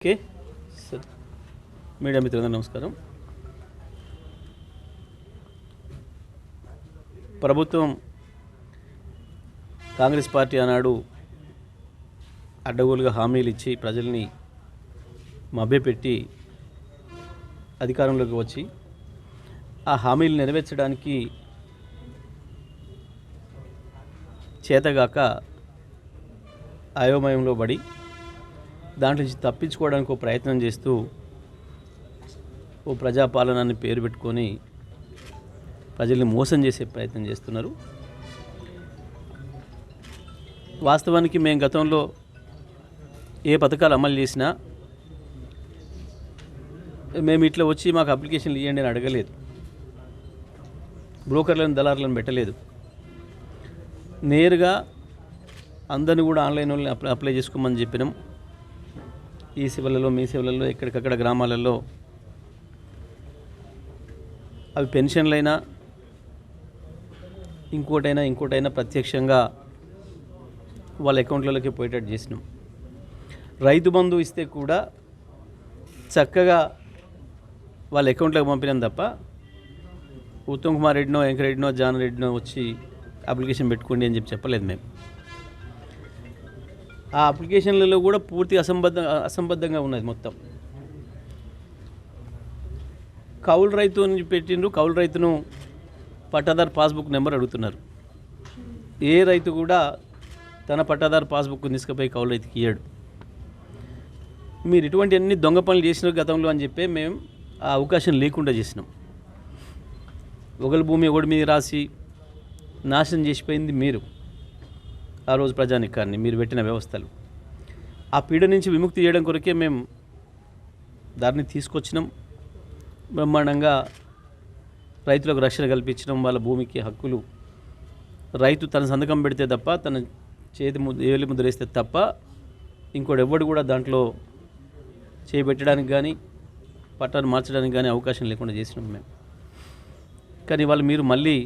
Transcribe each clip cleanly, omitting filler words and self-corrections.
Okay sir, media మిత్రులందరూ నమస్కారం. ప్రభుత్వం కాంగ్రెస్ పార్టీ ఆనాడు అడ్డగోలుగా హామీలు ఇచ్చి ప్రజల్ని మభ్యపెట్టి అధికారంలోకి వచ్చి ఆ హామీలు నెరవేర్చడానికి చేతగాక అయోమయంలో పడి దాంట్లో నుంచి తప్పించుకోవడానికి ఒక ప్రయత్నం చేస్తూ ఓ ప్రజాపాలనాన్ని పేరు పెట్టుకొని ప్రజల్ని మోసం చేసే ప్రయత్నం చేస్తున్నారు. వాస్తవానికి మేము గతంలో ఏ పథకాలు అమలు చేసినా మేము ఇట్లా వచ్చి మాకు అప్లికేషన్లు ఇవ్వండి అని అడగలేదు, బ్రోకర్లను దళారులను పెట్టలేదు. నేరుగా అందరిని కూడా ఆన్లైన్ వాళ్ళని అప్లై చేసుకోమని చెప్పినాం. ఈ సేవలలో మీ సేవలలో ఎక్కడికక్కడ గ్రామాలలో అవి పెన్షన్లైనా ఇంకోటైనా ప్రత్యక్షంగా వాళ్ళ అకౌంట్లలోకి పోయేటట్టు చేసినాం. రైతు బంధు ఇస్తే కూడా చక్కగా వాళ్ళ అకౌంట్లోకి పంపినాం తప్ప ఉత్తమ్ కుమార్ రెడ్డినో వెంకరెడ్డినో జాన్ రెడ్డినో వచ్చి అప్లికేషన్ పెట్టుకోండి అని చెప్పలేదు. మేము ఆ అప్లికేషన్లలో కూడా పూర్తి అసంబద్ధంగా ఉన్నది. మొత్తం కౌలు రైతు అని పెట్టిండ్రు. కౌలు రైతును పట్టాదారు పాస్బుక్ నెంబర్ అడుగుతున్నారు. ఏ రైతు కూడా తన పట్టాదారు పాస్బుక్ తీసుకుపోయి కౌలు రైతుకి ఇయ్యాడు. మీరు ఇటువంటి అన్ని దొంగ పనులు చేసిన గతంలో అని చెప్పి మేము ఆ అవకాశం లేకుండా చేసినాం. ఒకరి భూమి ఒకటి మీద రాసి నాశనం చేసిపోయింది మీరు. ఆ రోజు ప్రజానికాన్ని మీరు పెట్టిన వ్యవస్థలు ఆ పీడ నుంచి విముక్తి చేయడం కొరకే మేము దాన్ని తీసుకొచ్చినాం. బ్రహ్మాండంగా రైతులకు రక్షణ కల్పించడం, వాళ్ళ భూమికి హక్కులు, రైతు తన సంతకం పెడితే తప్ప, తన చేతి ఏలి ముద్ర వేస్తే తప్ప ఇంకోటి ఎవ్వడు కూడా దాంట్లో చేపెట్టడానికి కానీ పట్టాన్ని మార్చడానికి కానీ అవకాశం లేకుండా చేసినాం మేము. కానీ వాళ్ళు మీరు మళ్ళీ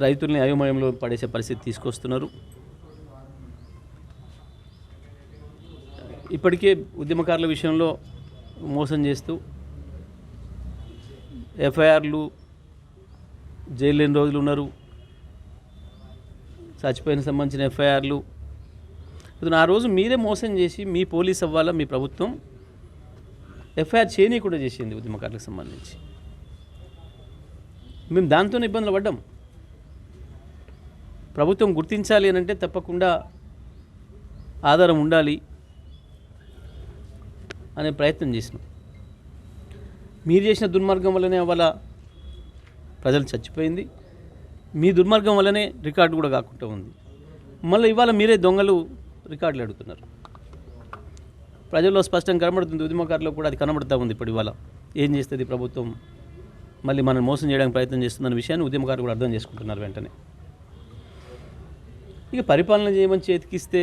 రైతుల్ని అయోమయంలో పడేసే పరిస్థితి తీసుకొస్తున్నారు. ఇప్పటికే ఉద్యమకారుల విషయంలో మోసం చేస్తూ ఎఫ్ఐఆర్లు, జైలు లేని రోజులు ఉన్నారు, చచ్చిపోయిన సంబంధించిన ఎఫ్ఐఆర్లు. ఆ రోజు మీరే మోసం చేసి మీ పోలీస్ అవ్వాలా, మీ ప్రభుత్వం ఎఫ్ఐఆర్ చేయని కూడా చేసింది ఉద్యమకారులకు సంబంధించి. మేము దాంతోనే ఇబ్బందులు పడ్డాం. ప్రభుత్వం గుర్తించాలి అని అంటే తప్పకుండా ఆధారం ఉండాలి అనే ప్రయత్నం చేసినాం. మీరు చేసిన దుర్మార్గం వల్లనే వాళ్ళ ప్రజలు చచ్చిపోయింది. మీ దుర్మార్గం వల్లనే రికార్డు కూడా కాకుండా ఉంది. మళ్ళీ ఇవాళ మీరే దొంగలు రికార్డులు అడుగుతున్నారు. ప్రజల్లో స్పష్టంగా కనబడుతుంది, ఉద్యమకారులో కూడా అది కనబడుతూ ఉంది. ఇప్పుడు ఇవాళ ఏం చేస్తుంది ప్రభుత్వం, మళ్ళీ మనం మోసం చేయడానికి ప్రయత్నం చేస్తుందన్న విషయాన్ని ఉద్యమకారులు కూడా అర్థం చేసుకుంటున్నారు వెంటనే. ఇక పరిపాలన చేయమని చేతికిస్తే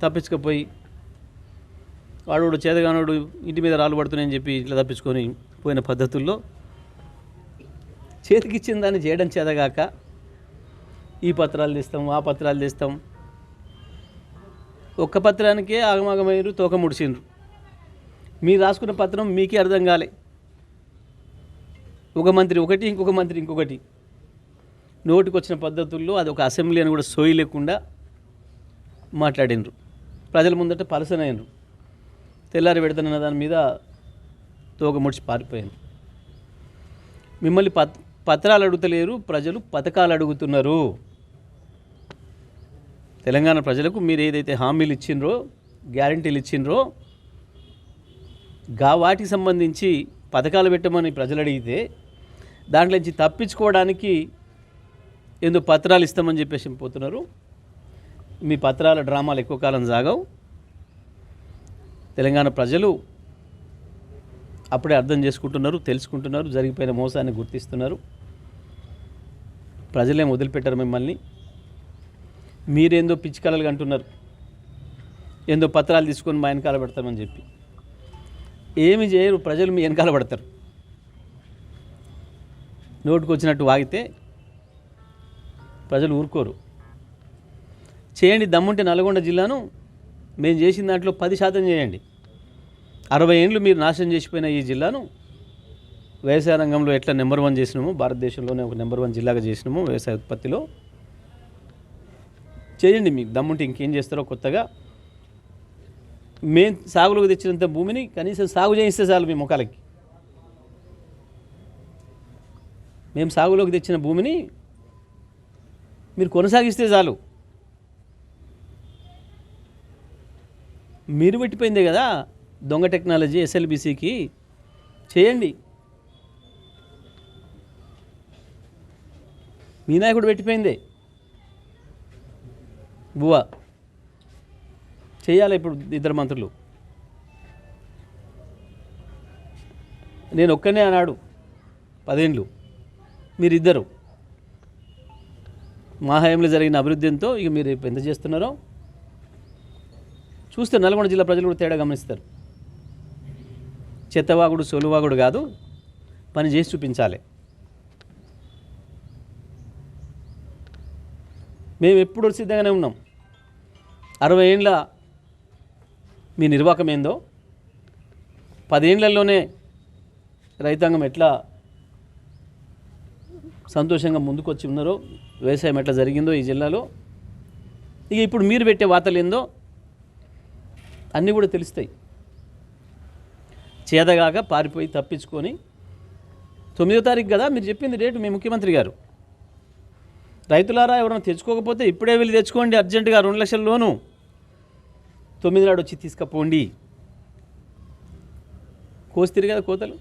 తప్పించుకపోయి వాడు చేతగానోడు ఇంటి మీద రాళ్ళు పడుతున్నాయని చెప్పి ఇట్లా తప్పించుకొని పోయిన పద్ధతుల్లో చేతికిచ్చిన దాన్ని చేయడం చేతగాక ఈ పత్రాలు తెస్తాం, ఆ పత్రాలు తెస్తాం. ఒక్క పత్రానికే ఆగమాగమైనరు, తోక ముడిచిండ్రు. మీరు రాసుకున్న పత్రం మీకే అర్థం కాలే. ఒక మంత్రి ఒకటి, ఇంకొక మంత్రి ఇంకొకటి, నోటికి వచ్చిన పద్ధతుల్లో అది ఒక అసెంబ్లీ అని కూడా సోయి లేకుండా మాట్లాడినరు. ప్రజల ముందట పలసనైనరు. తెల్లారి పెడతానన్న దాని మీద తోక ముడిచి పారిపోయాను. మిమ్మల్ని పత్రాలు అడుగుతలేరు, ప్రజలు పథకాలు అడుగుతున్నారు. తెలంగాణ ప్రజలకు మీరు ఏదైతే హామీలు ఇచ్చిండ్రో, గ్యారంటీలు ఇచ్చిండ్రో, వాటికి సంబంధించి పథకాలు పెట్టమని ప్రజలు అడిగితే దాంట్లో నుంచి తప్పించుకోవడానికి ఎందుకు పత్రాలు ఇస్తామని చెప్పేసి పోతున్నారు. మీ పత్రాల డ్రామాలు ఎక్కువ కాలం సాగవు. తెలంగాణ ప్రజలు అప్పుడే అర్థం చేసుకుంటున్నారు, తెలుసుకుంటున్నారు, జరిగిపోయిన మోసాన్ని గుర్తిస్తున్నారు. ప్రజలేం వదిలిపెట్టారు మిమ్మల్ని. మీరేందో పిచ్చికలలుగా అంటున్నారు, ఏందో పత్రాలు తీసుకొని మా వెనకాల పెడతామని చెప్పి. ఏమి చేయరు, ప్రజలు మీ వెనకాల పడతారు. నోటుకు వచ్చినట్టు వాగితే ప్రజలు ఊరుకోరు. చేయండి, దమ్ముంటే నల్గొండ జిల్లాను మేము చేసిన దాంట్లో 10% చేయండి. 60 ఏళ్ళు మీరు నాశనం చేసిపోయిన ఈ జిల్లాను వ్యవసాయ రంగంలో ఎట్లా నెంబర్ 1 చేసినామో, భారతదేశంలోనే ఒక నెంబర్ 1 జిల్లాగా చేసినామో వ్యవసాయ ఉత్పత్తిలో చేయండి. మీకు దమ్ముంటే ఇంకేం చేస్తారో కొత్తగా. మేము సాగులోకి తెచ్చినంత భూమిని కనీసం సాగు చేయిస్తే చాలు మీ ముఖాలకి. మేము సాగులోకి తెచ్చిన భూమిని మీరు కొనసాగిస్తే చాలు. మీరు పెట్టిపోయిందే కదా దొంగ టెక్నాలజీ ఎస్ఎల్బిసికి చేయండి. మీ నాయకుడు పెట్టిపోయిందే బువా చేయాలి. ఇప్పుడు 2 మంత్రులు, నేను ఒక్కనే అన్నాడు 10 ఏళ్ళు, మీరిద్దరు. మా హయాంలో జరిగిన అభివృద్ధితో ఇక మీరు ఎంత చేస్తున్నారో చూస్తే నల్గొండ జిల్లా ప్రజలు కూడా తేడా గమనిస్తారు. చెత్తవాగుడు సోలువాగుడు కాదు, పని చేసి చూపించాలి. మేము ఎప్పుడు సిద్ధంగానే ఉన్నాం. 60 ఏళ్ళ మీ నిర్వాహకం ఏందో, 10 ఏళ్లలోనే రైతాంగం ఎట్లా సంతోషంగా ముందుకు వచ్చి ఉన్నారో, వ్యవసాయం ఎట్లా జరిగిందో ఈ జిల్లాలో, ఇక ఇప్పుడు మీరు పెట్టే వార్తలు ఏందో అన్నీ కూడా తెలుస్తాయి. చేదగాక పారిపోయి తప్పించుకొని 9వ తారీఖు కదా మీరు చెప్పింది డేటు మీ ముఖ్యమంత్రి గారు. రైతులారా ఎవరైనా తెచ్చుకోకపోతే ఇప్పుడే వెళ్ళి తెచ్చుకోండి అర్జెంటుగా 2 లక్షల లోను. 9 నాడు వచ్చి తీసుకపోండి. కోసి తిరిగి కదా కోతలు.